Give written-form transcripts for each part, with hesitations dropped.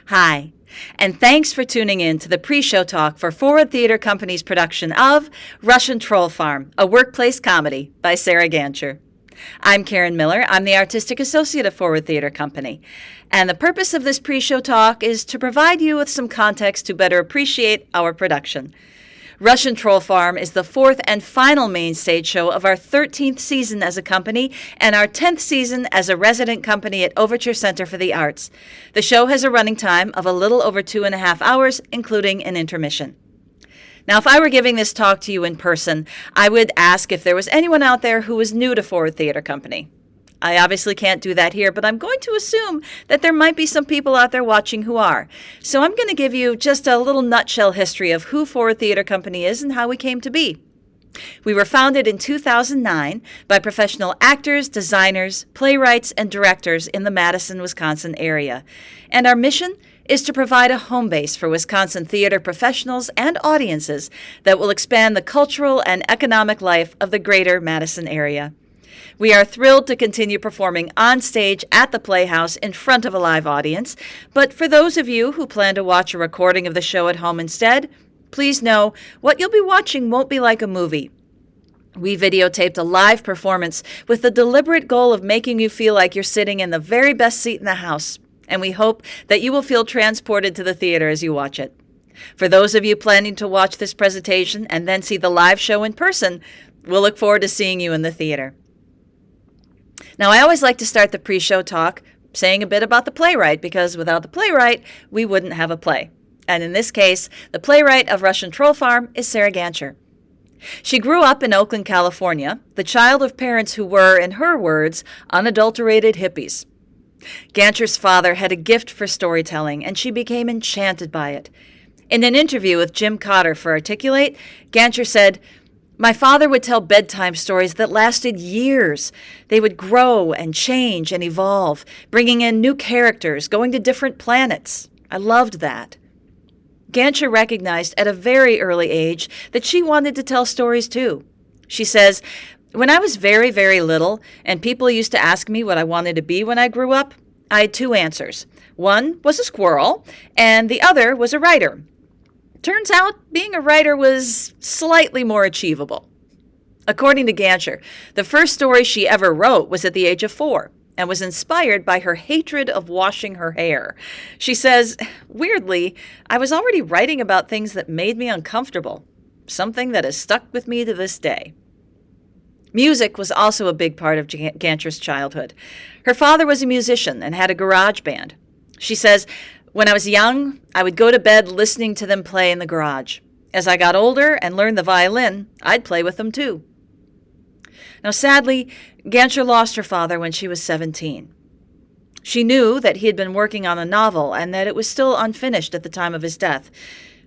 Hi, and thanks for tuning in to the pre-show talk for Forward Theater Company's production of Russian Troll Farm, a workplace comedy by Sarah Gancher. I'm Karen Moeller. I'm the Artistic Associate of Forward Theater Company. And the purpose of this pre-show talk is to provide you with some context to better appreciate our production. Russian Troll Farm is the fourth and final main stage show of our 13th season as a company and our 10th season as a resident company at Overture Center for the Arts. The show has a running time of a little over 2.5 hours, including an intermission. Now, if I were giving this talk to you in person, I would ask if there was anyone out there who was new to Forward Theater Company. I obviously can't do that here, but I'm going to assume that there might be some people out there watching who are. So I'm going to give you just a little nutshell history of who Forward Theater Company is and how we came to be. We were founded in 2009 by professional actors, designers, playwrights, and directors in the Madison, Wisconsin area. And our mission is to provide a home base for Wisconsin theater professionals and audiences that will expand the cultural and economic life of the greater Madison area. We are thrilled to continue performing on stage at the Playhouse in front of a live audience, but for those of you who plan to watch a recording of the show at home instead, please know what you'll be watching won't be like a movie. We videotaped a live performance with the deliberate goal of making you feel like you're sitting in the very best seat in the house, and we hope that you will feel transported to the theater as you watch it. For those of you planning to watch this presentation and then see the live show in person, we'll look forward to seeing you in the theater. Now, I always like to start the pre-show talk saying a bit about the playwright, because without the playwright, we wouldn't have a play. And in this case, the playwright of Russian Troll Farm is Sarah Gancher. She grew up in Oakland, California, the child of parents who were, in her words, unadulterated hippies. Gancher's father had a gift for storytelling, and she became enchanted by it. In an interview with Jim Cotter for Articulate, Gancher said, "My father would tell bedtime stories that lasted years. They would grow and change and evolve, bringing in new characters, going to different planets. I loved that." Gancher recognized at a very early age that she wanted to tell stories too. She says, "When I was very, very little, and people used to ask me what I wanted to be when I grew up, I had two answers. One was a squirrel, and the other was a writer. Turns out being a writer was slightly more achievable." According to Gancher, the first story she ever wrote was at the age of 4 and was inspired by her hatred of washing her hair. She says, "Weirdly, I was already writing about things that made me uncomfortable, something that has stuck with me to this day." Music was also a big part of Gancher's childhood. Her father was a musician and had a garage band. She says, "When I was young, I would go to bed listening to them play in the garage. As I got older and learned the violin, I'd play with them too." Now, sadly, Gancher lost her father when she was 17. She knew that he had been working on a novel and that it was still unfinished at the time of his death.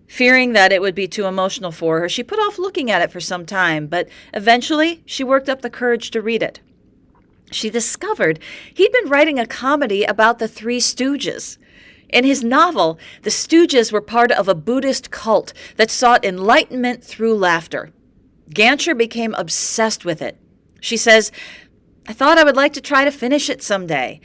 Fearing that it would be too emotional for her, she put off looking at it for some time, but eventually she worked up the courage to read it. She discovered he'd been writing a comedy about the Three Stooges. In his novel, the Stooges were part of a Buddhist cult that sought enlightenment through laughter. Gancher became obsessed with it. She says, "I thought I would like to try to finish it someday.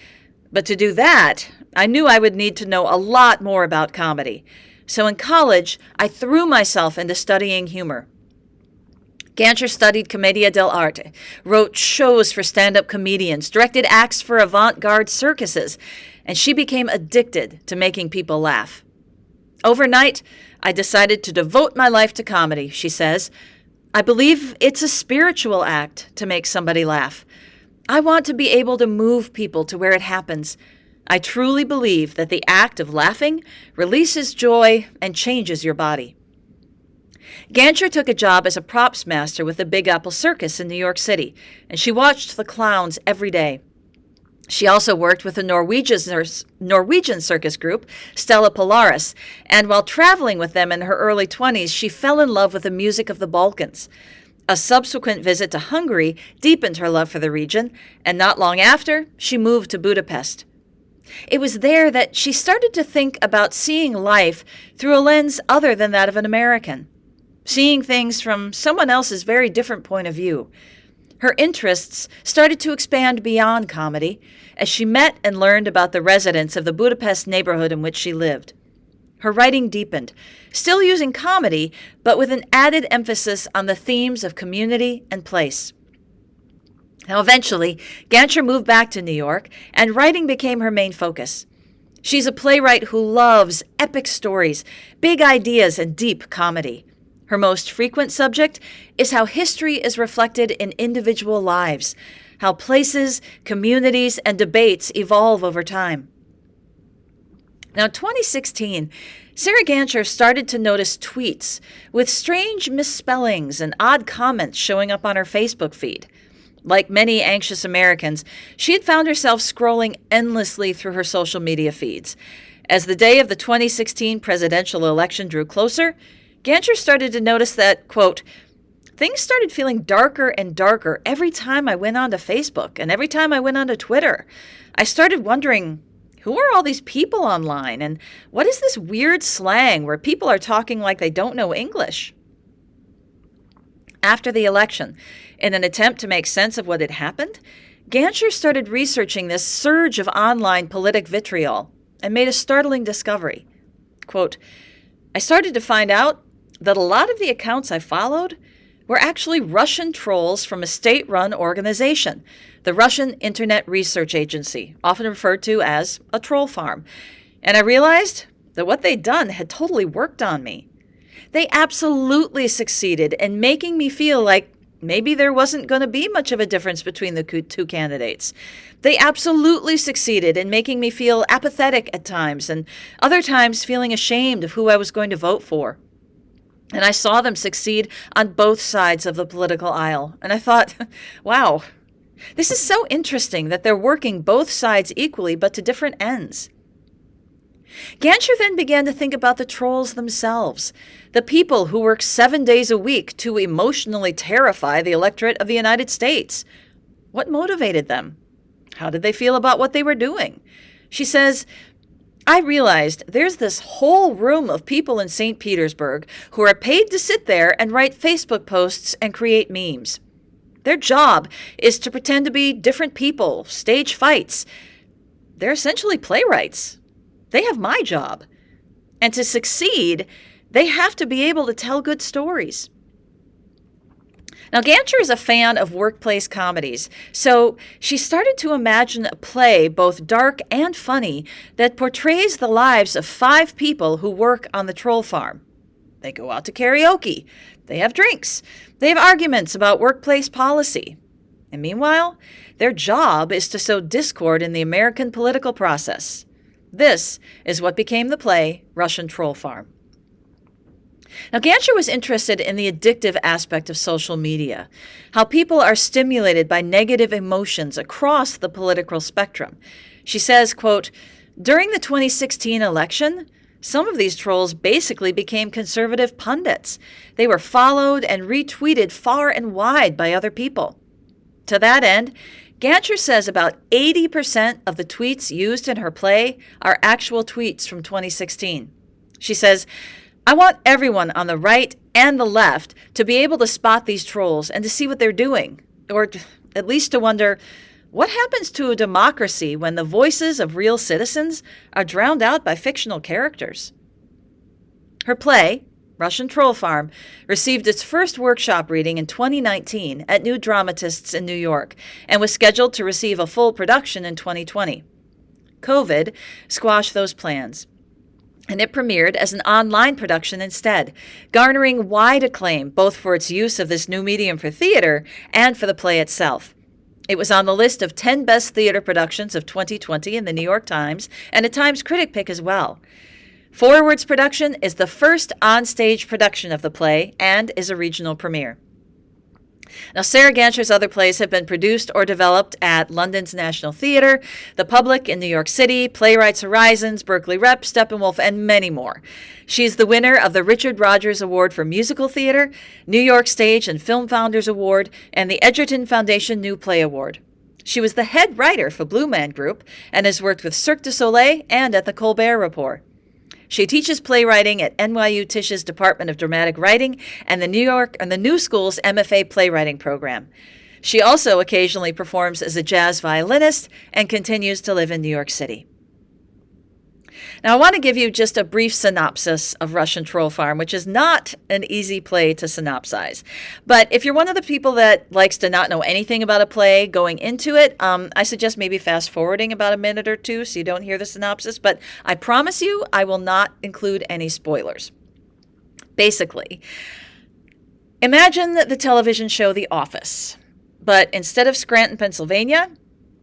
But to do that, I knew I would need to know a lot more about comedy. So in college, I threw myself into studying humor." Gancher studied Commedia dell'arte, wrote shows for stand-up comedians, directed acts for avant-garde circuses, and she became addicted to making people laugh. "Overnight, I decided to devote my life to comedy," she says. "I believe it's a spiritual act to make somebody laugh. I want to be able to move people to where it happens. I truly believe that the act of laughing releases joy and changes your body." Gancher took a job as a props master with the Big Apple Circus in New York City, and she watched the clowns every day. She also worked with a Norwegian circus group, Stella Polaris, and while traveling with them in her early 20s, she fell in love with the music of the Balkans. A subsequent visit to Hungary deepened her love for the region, and not long after, she moved to Budapest. It was there that she started to think about seeing life through a lens other than that of an American, seeing things from someone else's very different point of view. Her interests started to expand beyond comedy, as she met and learned about the residents of the Budapest neighborhood in which she lived. Her writing deepened, still using comedy, but with an added emphasis on the themes of community and place. Now, eventually, Gancher moved back to New York, and writing became her main focus. She's a playwright who loves epic stories, big ideas, and deep comedy. Her most frequent subject is how history is reflected in individual lives, how places, communities, and debates evolve over time. Now, in 2016, Sarah Gancher started to notice tweets with strange misspellings and odd comments showing up on her Facebook feed. Like many anxious Americans, she had found herself scrolling endlessly through her social media feeds. As the day of the 2016 presidential election drew closer, Gancher started to notice that, quote, things started feeling darker and darker every time I went onto Facebook and every time I went onto Twitter. I started wondering, who are all these people online, and what is this weird slang where people are talking like they don't know English? After the election, in an attempt to make sense of what had happened, Gancher started researching this surge of online politic vitriol and made a startling discovery. Quote, I started to find out that a lot of the accounts I followed were actually Russian trolls from a state-run organization, the Russian Internet Research Agency, often referred to as a troll farm. And I realized that what they'd done had totally worked on me. They absolutely succeeded in making me feel like maybe there wasn't going to be much of a difference between the two candidates. They absolutely succeeded in making me feel apathetic at times, and other times feeling ashamed of who I was going to vote for. And I saw them succeed on both sides of the political aisle. And I thought, wow, this is so interesting that they're working both sides equally, but to different ends. Gancher then began to think about the trolls themselves, the people who work 7 days a week to emotionally terrify the electorate of the United States. What motivated them? How did they feel about what they were doing? She says, I realized there's this whole room of people in St. Petersburg who are paid to sit there and write Facebook posts and create memes. Their job is to pretend to be different people, stage fights. They're essentially playwrights. They have my job. And to succeed, they have to be able to tell good stories. Now, Gancher is a fan of workplace comedies, so she started to imagine a play, both dark and funny, that portrays the lives of 5 people who work on the troll farm. They go out to karaoke. They have drinks. They have arguments about workplace policy. And meanwhile, their job is to sow discord in the American political process. This is what became the play Russian Troll Farm. Now, Gancher was interested in the addictive aspect of social media, how people are stimulated by negative emotions across the political spectrum. She says, quote, during the 2016 election, some of these trolls basically became conservative pundits. They were followed and retweeted far and wide by other people. To that end, Gancher says about 80% of the tweets used in her play are actual tweets from 2016. She says, I want everyone on the right and the left to be able to spot these trolls and to see what they're doing, or at least to wonder, what happens to a democracy when the voices of real citizens are drowned out by fictional characters? Her play, Russian Troll Farm, received its first workshop reading in 2019 at New Dramatists in New York and was scheduled to receive a full production in 2020. COVID squashed those plans, and it premiered as an online production instead, garnering wide acclaim both for its use of this new medium for theater and for the play itself. It was on the list of 10 best theater productions of 2020 in the New York Times and a Times Critic pick as well. Forward's production is the first on-stage production of the play and is a regional premiere. Now, Sarah Gancher's other plays have been produced or developed at London's National Theatre, The Public in New York City, Playwrights Horizons, Berkeley Rep, Steppenwolf, and many more. She's the winner of the Richard Rogers Award for Musical Theatre, New York Stage and Film Founders Award, and the Edgerton Foundation New Play Award. She was the head writer for Blue Man Group and has worked with Cirque du Soleil and at the Colbert Report. She teaches playwriting at NYU Tish's Department of Dramatic Writing and the New School's MFA playwriting program. She also occasionally performs as a jazz violinist and continues to live in New York City. Now, I want to give you just a brief synopsis of Russian Troll Farm, which is not an easy play to synopsize. But if you're one of the people that likes to not know anything about a play going into it, I suggest maybe fast forwarding about a minute or two so you don't hear the synopsis. But I promise you, I will not include any spoilers. Basically, imagine the television show The Office, but instead of Scranton, Pennsylvania,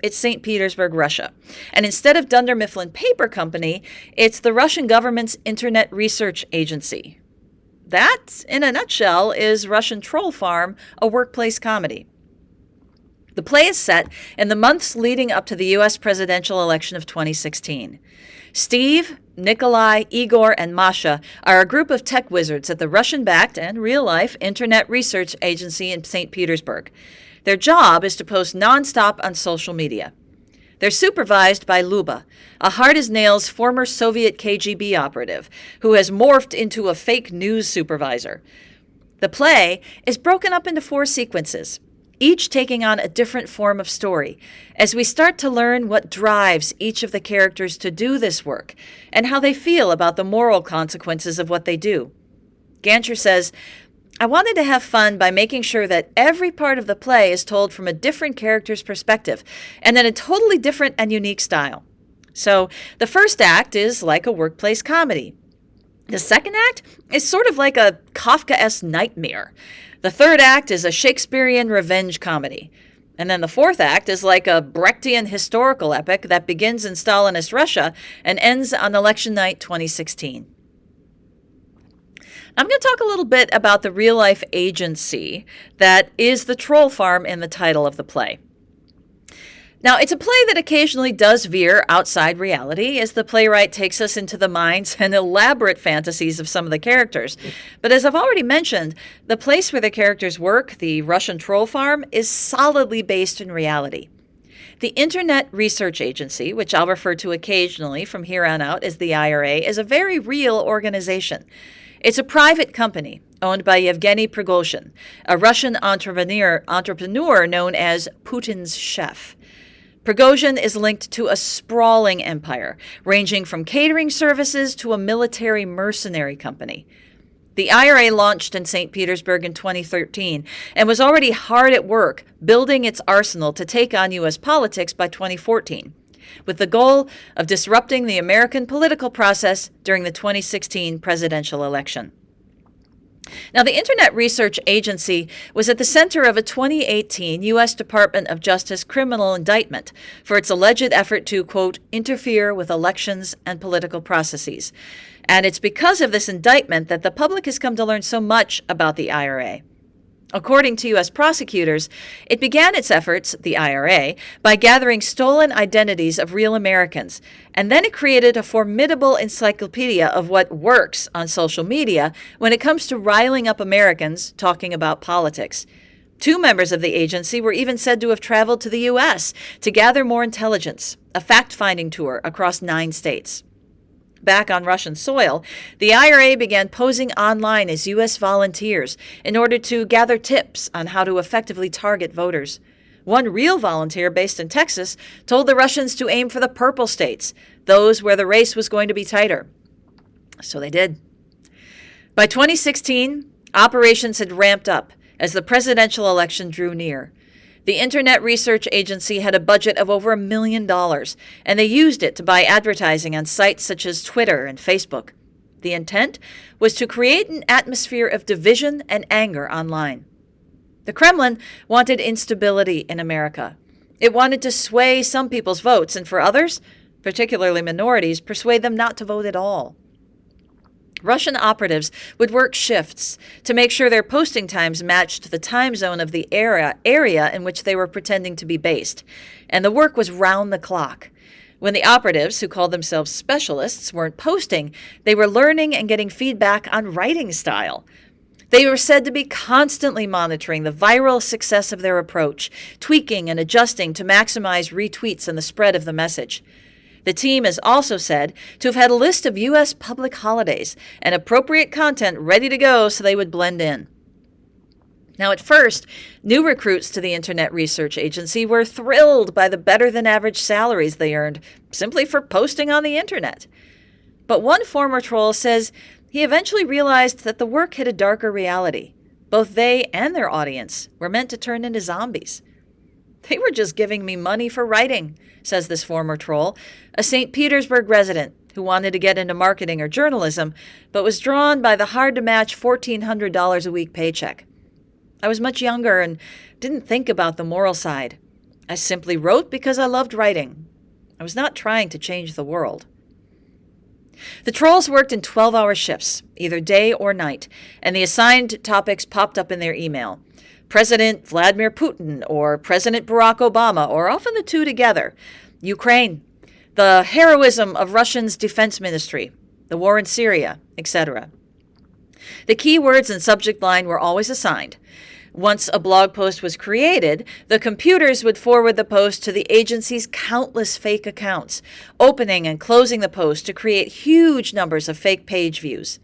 it's St. Petersburg, Russia. And instead of Dunder Mifflin Paper Company, it's the Russian government's Internet Research Agency. That, in a nutshell, is Russian Troll Farm, a workplace comedy. The play is set in the months leading up to the U.S. presidential election of 2016. Steve, Nikolai, Igor, and Masha are a group of tech wizards at the Russian-backed and real-life Internet Research Agency in St. Petersburg. Their job is to post nonstop on social media. They're supervised by Luba, a hard-as-nails former Soviet KGB operative who has morphed into a fake news supervisor. The play is broken up into 4 sequences, each taking on a different form of story, as we start to learn what drives each of the characters to do this work and how they feel about the moral consequences of what they do. Gancher says, I wanted to have fun by making sure that every part of the play is told from a different character's perspective and in a totally different and unique style. So the first act is like a workplace comedy. The second act is sort of like a Kafkaesque nightmare. The third act is a Shakespearean revenge comedy. And then the fourth act is like a Brechtian historical epic that begins in Stalinist Russia and ends on election night 2016. I'm going to talk a little bit about the real-life agency that is the Troll Farm in the title of the play. Now, it's a play that occasionally does veer outside reality as the playwright takes us into the minds and elaborate fantasies of some of the characters. But as I've already mentioned, the place where the characters work, the Russian Troll Farm, is solidly based in reality. The Internet Research Agency, which I'll refer to occasionally from here on out as the IRA, is a very real organization. It's a private company owned by Yevgeny Prigozhin, a Russian entrepreneur known as Putin's chef. Prigozhin is linked to a sprawling empire, ranging from catering services to a military mercenary company. The IRA launched in St. Petersburg in 2013 and was already hard at work building its arsenal to take on U.S. politics by 2014. With the goal of disrupting the American political process during the 2016 presidential election. Now, the Internet Research Agency was at the center of a 2018 U.S. Department of Justice criminal indictment for its alleged effort to, quote, interfere with elections and political processes. And it's because of this indictment that the public has come to learn so much about the IRA. According to U.S. prosecutors, it began its efforts, the IRA, by gathering stolen identities of real Americans, and then it created a formidable encyclopedia of what works on social media when it comes to riling up Americans talking about politics. 2 members of the agency were even said to have traveled to the U.S. to gather more intelligence, a fact-finding tour across 9 states. Back on Russian soil, the IRA began posing online as U.S. volunteers in order to gather tips on how to effectively target voters. One real volunteer based in Texas told the Russians to aim for the purple states, those where the race was going to be tighter. So they did. By 2016, operations had ramped up as the presidential election drew near. The Internet Research Agency had a budget of over $1 million, and they used it to buy advertising on sites such as Twitter and Facebook. The intent was to create an atmosphere of division and anger online. The Kremlin wanted instability in America. It wanted to sway some people's votes, and for others, particularly minorities, persuade them not to vote at all. Russian operatives would work shifts to make sure their posting times matched the time zone of the area in which they were pretending to be based, and the work was round the clock. When the operatives, who called themselves specialists, weren't posting, they were learning and getting feedback on writing style. They were said to be constantly monitoring the viral success of their approach, tweaking and adjusting to maximize retweets and the spread of the message. The team is also said to have had a list of U.S. public holidays and appropriate content ready to go so they would blend in. Now, at first, new recruits to the Internet Research Agency were thrilled by the better-than-average salaries they earned simply for posting on the Internet. But one former troll says he eventually realized that the work hid a darker reality. Both they and their audience were meant to turn into zombies. They were just giving me money for writing, says this former troll, a St. Petersburg resident who wanted to get into marketing or journalism, but was drawn by the hard-to-match $1,400 a week paycheck. I was much younger and didn't think about the moral side. I simply wrote because I loved writing. I was not trying to change the world. The trolls worked in 12-hour shifts, either day or night, and the assigned topics popped up in their email. President Vladimir Putin or President Barack Obama, or often the two together. Ukraine, the heroism of Russia's defense ministry, the war in Syria, etc. The keywords and subject line were always assigned. Once a blog post was created, the computers would forward the post to the agency's countless fake accounts, opening and closing the post to create huge numbers of fake page views.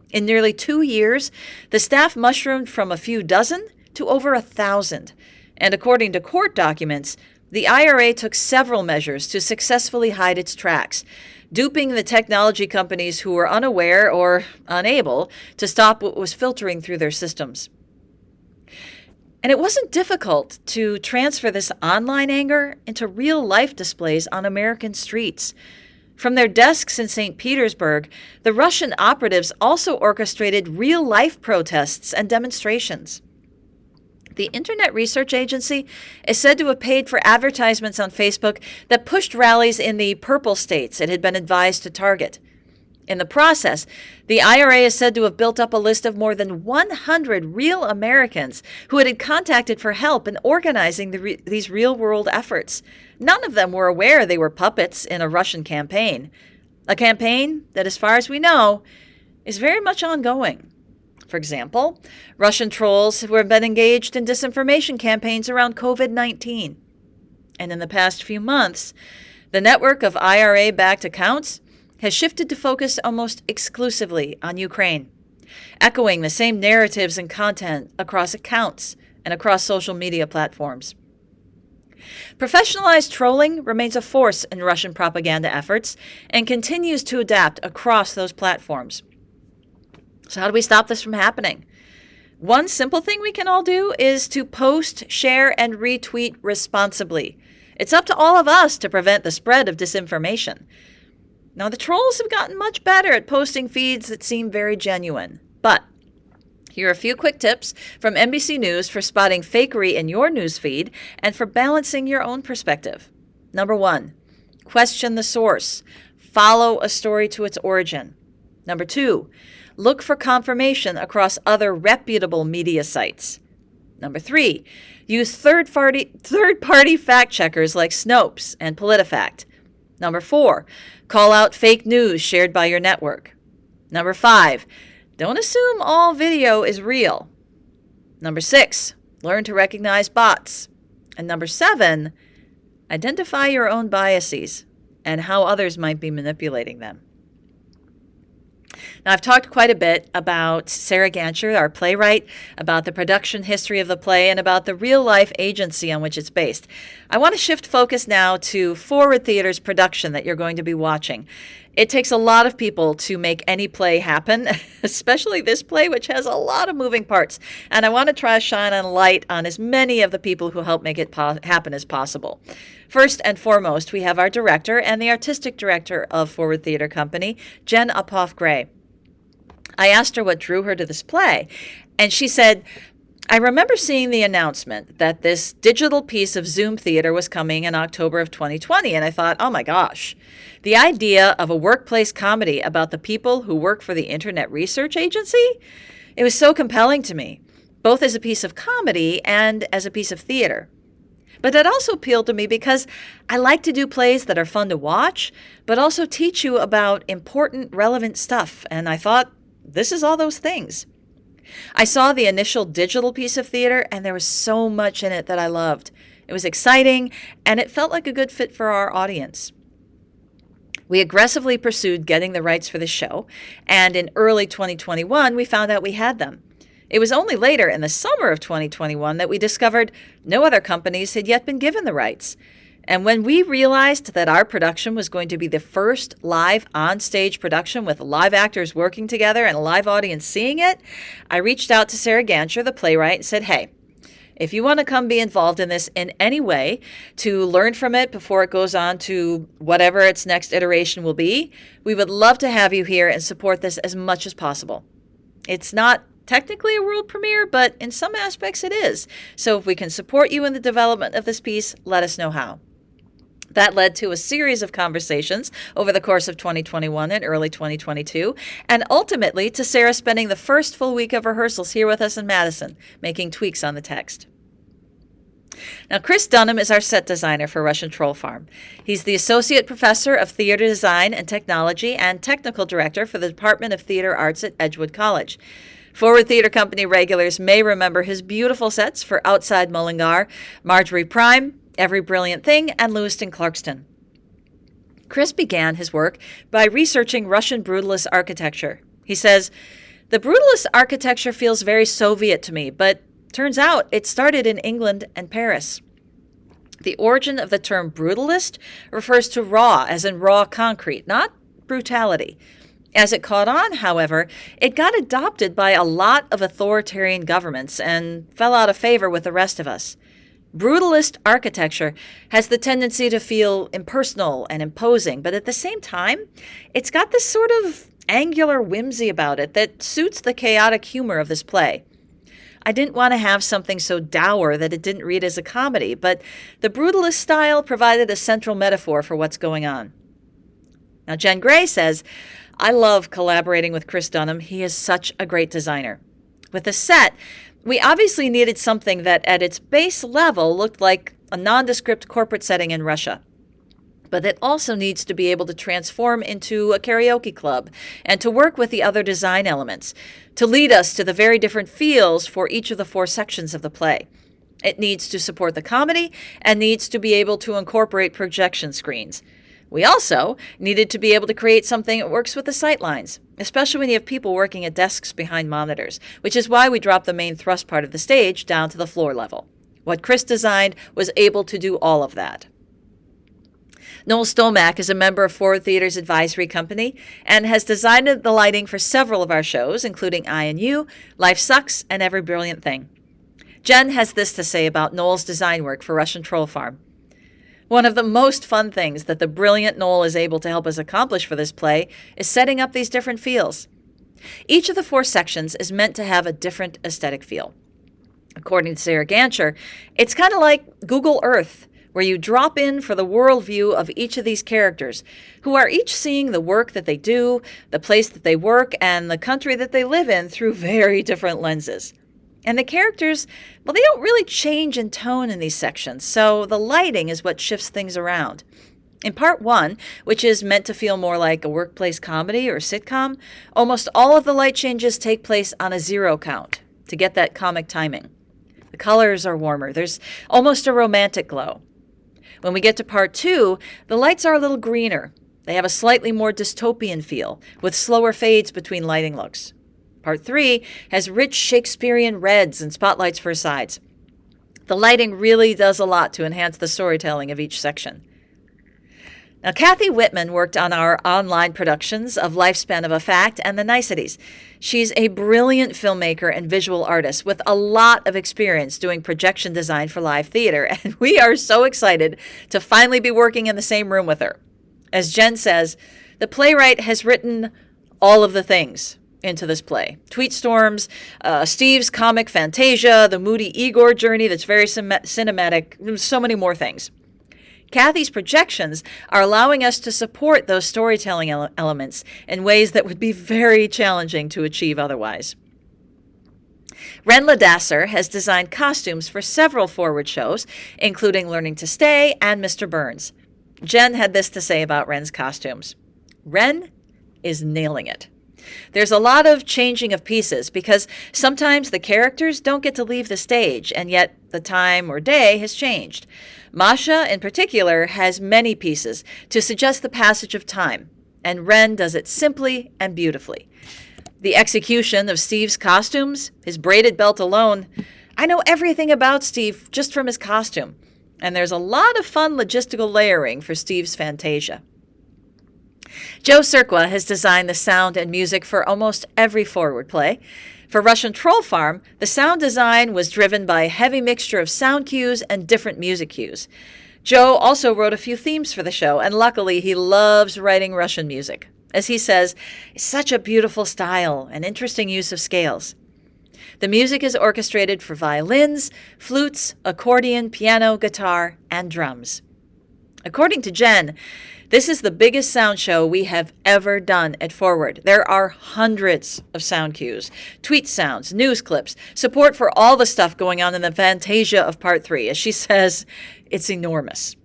In nearly 2 years, the staff mushroomed from a few dozen to over 1,000, and according to court documents, the IRA took several measures to successfully hide its tracks, duping the technology companies who were unaware or unable to stop what was filtering through their systems. And it wasn't difficult to transfer this online anger into real-life displays on American streets. From their desks in St. Petersburg, the Russian operatives also orchestrated real-life protests and demonstrations. The Internet Research Agency is said to have paid for advertisements on Facebook that pushed rallies in the purple states it had been advised to target. In the process, the IRA is said to have built up a list of more than 100 real Americans who had contacted for help in organizing these real-world efforts. None of them were aware they were puppets in a Russian campaign. A campaign that, as far as we know, is very much ongoing. For example, Russian trolls who have been engaged in disinformation campaigns around COVID-19. And in the past few months, the network of IRA-backed accounts has shifted to focus almost exclusively on Ukraine, echoing the same narratives and content across accounts and across social media platforms. Professionalized trolling remains a force in Russian propaganda efforts and continues to adapt across those platforms. So how do we stop this from happening? One simple thing we can all do is to post, share, and retweet responsibly. It's up to all of us to prevent the spread of disinformation. Now, the trolls have gotten much better at posting feeds that seem very genuine. But here are a few quick tips from NBC News for spotting fakery in your newsfeed and for balancing your own perspective. Number 1, question the source. Follow a story to its origin. Number 2, look for confirmation across other reputable media sites. Number 3, use third-party fact-checkers like Snopes and PolitiFact. Number 4, call out fake news shared by your network. Number 5, don't assume all video is real. Number 6, learn to recognize bots. And number 7, identify your own biases and how others might be manipulating them. Now, I've talked quite a bit about Sarah Gancher, our playwright, about the production history of the play, and about the real-life agency on which it's based. I want to shift focus now to Forward Theater's production that you're going to be watching. It takes a lot of people to make any play happen, especially this play, which has a lot of moving parts. And I want to try to shine a light on as many of the people who help make it happen as possible. First and foremost, we have our director and the artistic director of Forward Theater Company, Jen Uphoff Gray. I asked her what drew her to this play, and she said, I remember seeing the announcement that this digital piece of Zoom theater was coming in October of 2020, and I thought, oh my gosh, the idea of a workplace comedy about the people who work for the Internet Research Agency? It was so compelling to me, both as a piece of comedy and as a piece of theater. But it also appealed to me because I like to do plays that are fun to watch, but also teach you about important, relevant stuff, and I thought, this is all those things. I saw the initial digital piece of theater, and there was so much in it that I loved. It was exciting, and it felt like a good fit for our audience. We aggressively pursued getting the rights for the show, and in early 2021, we found out we had them. It was only later in the summer of 2021 that we discovered no other companies had yet been given the rights. And when we realized that our production was going to be the first live on-stage production with live actors working together and a live audience seeing it, I reached out to Sarah Gancher, the playwright, and said, hey, if you want to come be involved in this in any way to learn from it before it goes on to whatever its next iteration will be, we would love to have you here and support this as much as possible. It's not technically a world premiere, but in some aspects it is. So if we can support you in the development of this piece, let us know how. That led to a series of conversations over the course of 2021 and early 2022, and ultimately to Sarah spending the first full week of rehearsals here with us in Madison, making tweaks on the text. Now, Chris Dunham is our set designer for Russian Troll Farm. He's the Associate Professor of Theater Design and Technology and Technical Director for the Department of Theater Arts at Edgewood College. Forward Theater Company regulars may remember his beautiful sets for Outside Mullingar, Marjorie Prime, Every Brilliant Thing, and Lewiston Clarkston. Chris began his work by researching Russian brutalist architecture. He says, the brutalist architecture feels very Soviet to me, but turns out it started in England and Paris. The origin of the term brutalist refers to raw, as in raw concrete, not brutality. As it caught on, however, it got adopted by a lot of authoritarian governments and fell out of favor with the rest of us. Brutalist architecture has the tendency to feel impersonal and imposing, but at the same time, it's got this sort of angular whimsy about it that suits the chaotic humor of this play. I didn't want to have something so dour that it didn't read as a comedy, but the brutalist style provided a central metaphor for what's going on. Now, Jen Gray says, I love collaborating with Chris Dunham. He is such a great designer. With the set, we obviously needed something that at its base level looked like a nondescript corporate setting in Russia. But it also needs to be able to transform into a karaoke club and to work with the other design elements, to lead us to the very different feels for each of the 4 sections of the play. It needs to support the comedy and needs to be able to incorporate projection screens. We also needed to be able to create something that works with the sightlines, especially when you have people working at desks behind monitors, which is why we dropped the main thrust part of the stage down to the floor level. What Chris designed was able to do all of that. Noele Stollmack is a member of Forward Theater's advisory company and has designed the lighting for several of our shows, including I and You, Life Sucks, and Every Brilliant Thing. Jen has this to say about Noele's design work for Russian Troll Farm. One of the most fun things that the brilliant Noele is able to help us accomplish for this play is setting up these different feels. Each of the 4 sections is meant to have a different aesthetic feel. According to Sarah Gancher, it's kind of like Google Earth, where you drop in for the worldview of each of these characters, who are each seeing the work that they do, the place that they work, and the country that they live in through very different lenses. And the characters, well, they don't really change in tone in these sections, so the lighting is what shifts things around. In part 1, which is meant to feel more like a workplace comedy or sitcom, almost all of the light changes take place on a 0 count to get that comic timing. The colors are warmer. There's almost a romantic glow. When we get to part 2, the lights are a little greener. They have a slightly more dystopian feel, with slower fades between lighting looks. Part 3 has rich Shakespearean reds and spotlights for sides. The lighting really does a lot to enhance the storytelling of each section. Now, Kathy Wittman worked on our online productions of Lifespan of a Fact and The Niceties. She's a brilliant filmmaker and visual artist with a lot of experience doing projection design for live theater, and we are so excited to finally be working in the same room with her. As Jen says, the playwright has written all of the things into this play. Tweet storms, Steve's comic Fantasia, the moody Igor journey that's very cinematic, so many more things. Kathy's projections are allowing us to support those storytelling elements in ways that would be very challenging to achieve otherwise. LaDassor has designed costumes for several Forward shows, including Learning to Stay and Mr. Burns. Jen had this to say about Ren's costumes. Ren is nailing it. There's a lot of changing of pieces because sometimes the characters don't get to leave the stage, and yet the time or day has changed. Masha, in particular, has many pieces to suggest the passage of time, and Ren does it simply and beautifully. The execution of Steve's costumes, his braided belt alone. I know everything about Steve just from his costume. And there's a lot of fun logistical layering for Steve's Fantasia. Joe Cerqua has designed the sound and music for almost every forward play. For Russian Troll Farm, the sound design was driven by a heavy mixture of sound cues and different music cues. Joe also wrote a few themes for the show, and luckily he loves writing Russian music. As he says, it's such a beautiful style and interesting use of scales. The music is orchestrated for violins, flutes, accordion, piano, guitar, and drums. According to Jen, this is the biggest sound show we have ever done at Forward. There are hundreds of sound cues, tweet sounds, news clips, support for all the stuff going on in the Fantasia of Part 3. As she says, it's enormous.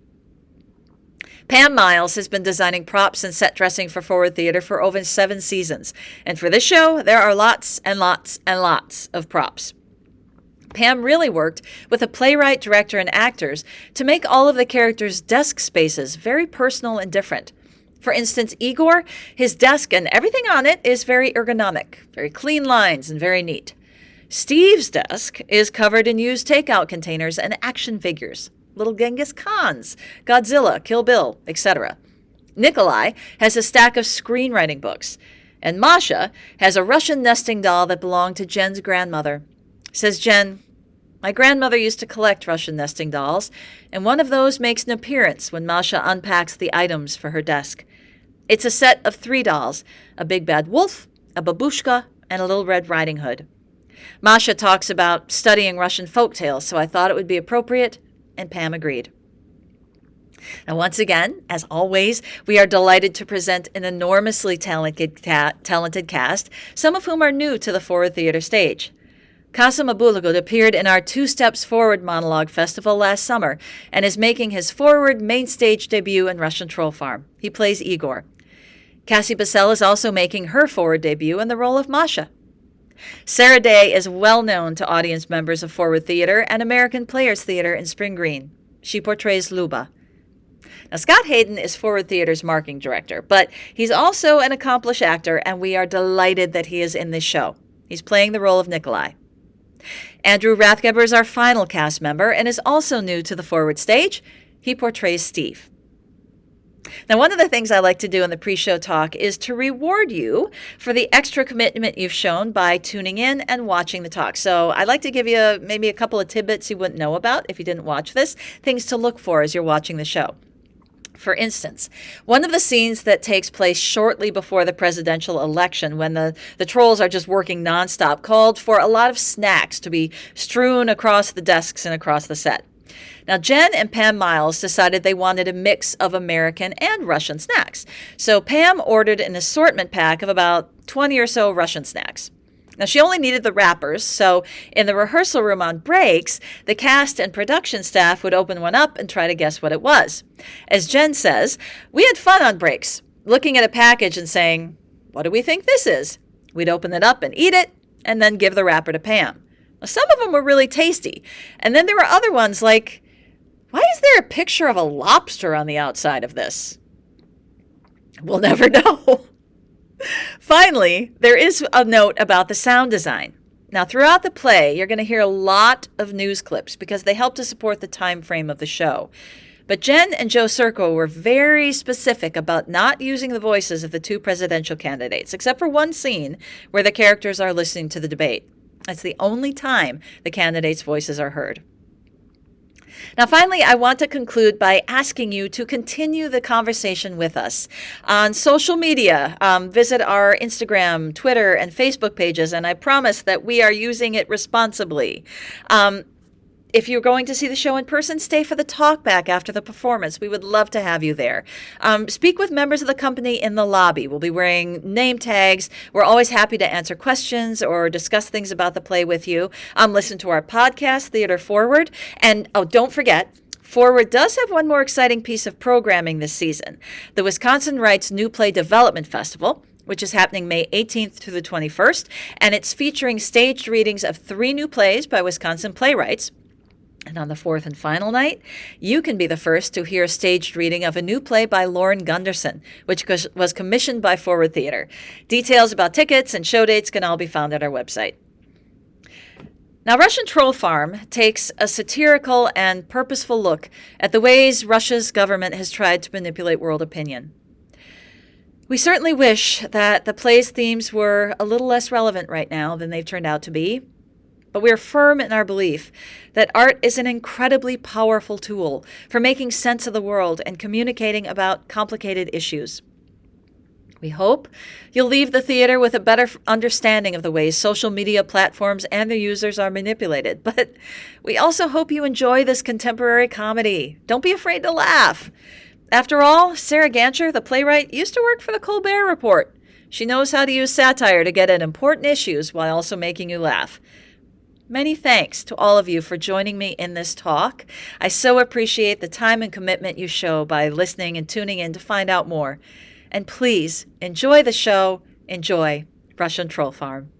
Pam Miles has been designing props and set dressing for Forward Theater for over 7 seasons. And for this show, there are lots and lots and lots of props. Pam really worked with a playwright, director, and actors to make all of the characters' desk spaces very personal and different. For instance, Igor, his desk and everything on it is very ergonomic, very clean lines and very neat. Steve's desk is covered in used takeout containers and action figures. Little Genghis Khans, Godzilla, Kill Bill, etc. Nikolai has a stack of screenwriting books. And Masha has a Russian nesting doll that belonged to Jen's grandmother. Says Jen, my grandmother used to collect Russian nesting dolls, and one of those makes an appearance when Masha unpacks the items for her desk. It's a set of 3 dolls, a big bad wolf, a babushka, and a little Red Riding Hood. Masha talks about studying Russian folktales, so I thought it would be appropriate, and Pam agreed. Now, once again, as always, we are delighted to present an enormously talented cast, some of whom are new to the Forward Theater stage. Casem AbuLughod appeared in our Two Steps Forward monologue festival last summer and is making his Forward main stage debut in Russian Troll Farm. He plays Igor. Cassie Bissell is also making her Forward debut in the role of Masha. Sarah Day is well known to audience members of Forward Theater and American Players Theater in Spring Green. She portrays Luba. Now, Scott Haden is Forward Theater's marketing director, but he's also an accomplished actor, and we are delighted that he is in this show. He's playing the role of Nikolai. Andrew Rathgeber is our final cast member and is also new to the Forward stage. He portrays Steve. Now, one of the things I like to do in the pre-show talk is to reward you for the extra commitment you've shown by tuning in and watching the talk. So I'd like to give you maybe a couple of tidbits you wouldn't know about if you didn't watch this, things to look for as you're watching the show. For instance, one of the scenes that takes place shortly before the presidential election, when the trolls are just working nonstop, called for a lot of snacks to be strewn across the desks and across the set. Now, Jen and Pam Miles decided they wanted a mix of American and Russian snacks. So Pam ordered an assortment pack of about 20 or so Russian snacks. Now, she only needed the wrappers, so in the rehearsal room on breaks, the cast and production staff would open one up and try to guess what it was. As Jen says, we had fun on breaks, looking at a package and saying, what do we think this is? We'd open it up and eat it, and then give the wrapper to Pam. Now, some of them were really tasty, and then there were other ones like, why is there a picture of a lobster on the outside of this? We'll never know. Finally, there is a note about the sound design. Now, throughout the play, you're going to hear a lot of news clips because they help to support the time frame of the show. But Jen and Joe Cerqua were very specific about not using the voices of the 2 presidential candidates, except for one scene where the characters are listening to the debate. That's the only time the candidates' voices are heard. Now, finally, I want to conclude by asking you to continue the conversation with us on social media. Visit our Instagram, Twitter, and Facebook pages, and I promise that we are using it responsibly. If you're going to see the show in person, stay for the talk back after the performance. We would love to have you there. Speak with members of the company in the lobby. We'll be wearing name tags. We're always happy to answer questions or discuss things about the play with you. Listen to our podcast, Theater Forward. And don't forget, Forward does have one more exciting piece of programming this season. The Wisconsin Writes New Play Development Festival, which is happening May 18th through the 21st. And it's featuring staged readings of 3 new plays by Wisconsin playwrights. And on the fourth and final night, you can be the first to hear a staged reading of a new play by Lauren Gunderson, which was commissioned by Forward Theater. Details about tickets and show dates can all be found at our website. Now, Russian Troll Farm takes a satirical and purposeful look at the ways Russia's government has tried to manipulate world opinion. We certainly wish that the play's themes were a little less relevant right now than they've turned out to be, but we're firm in our belief that art is an incredibly powerful tool for making sense of the world and communicating about complicated issues. We hope you'll leave the theater with a better understanding of the ways social media platforms and their users are manipulated, but we also hope you enjoy this contemporary comedy. Don't be afraid to laugh. After all, Sarah Gancher, the playwright, used to work for the Colbert Report. She knows how to use satire to get at important issues while also making you laugh. Many thanks to all of you for joining me in this talk. I so appreciate the time and commitment you show by listening and tuning in to find out more. And please, enjoy the show. Enjoy Russian Troll Farm.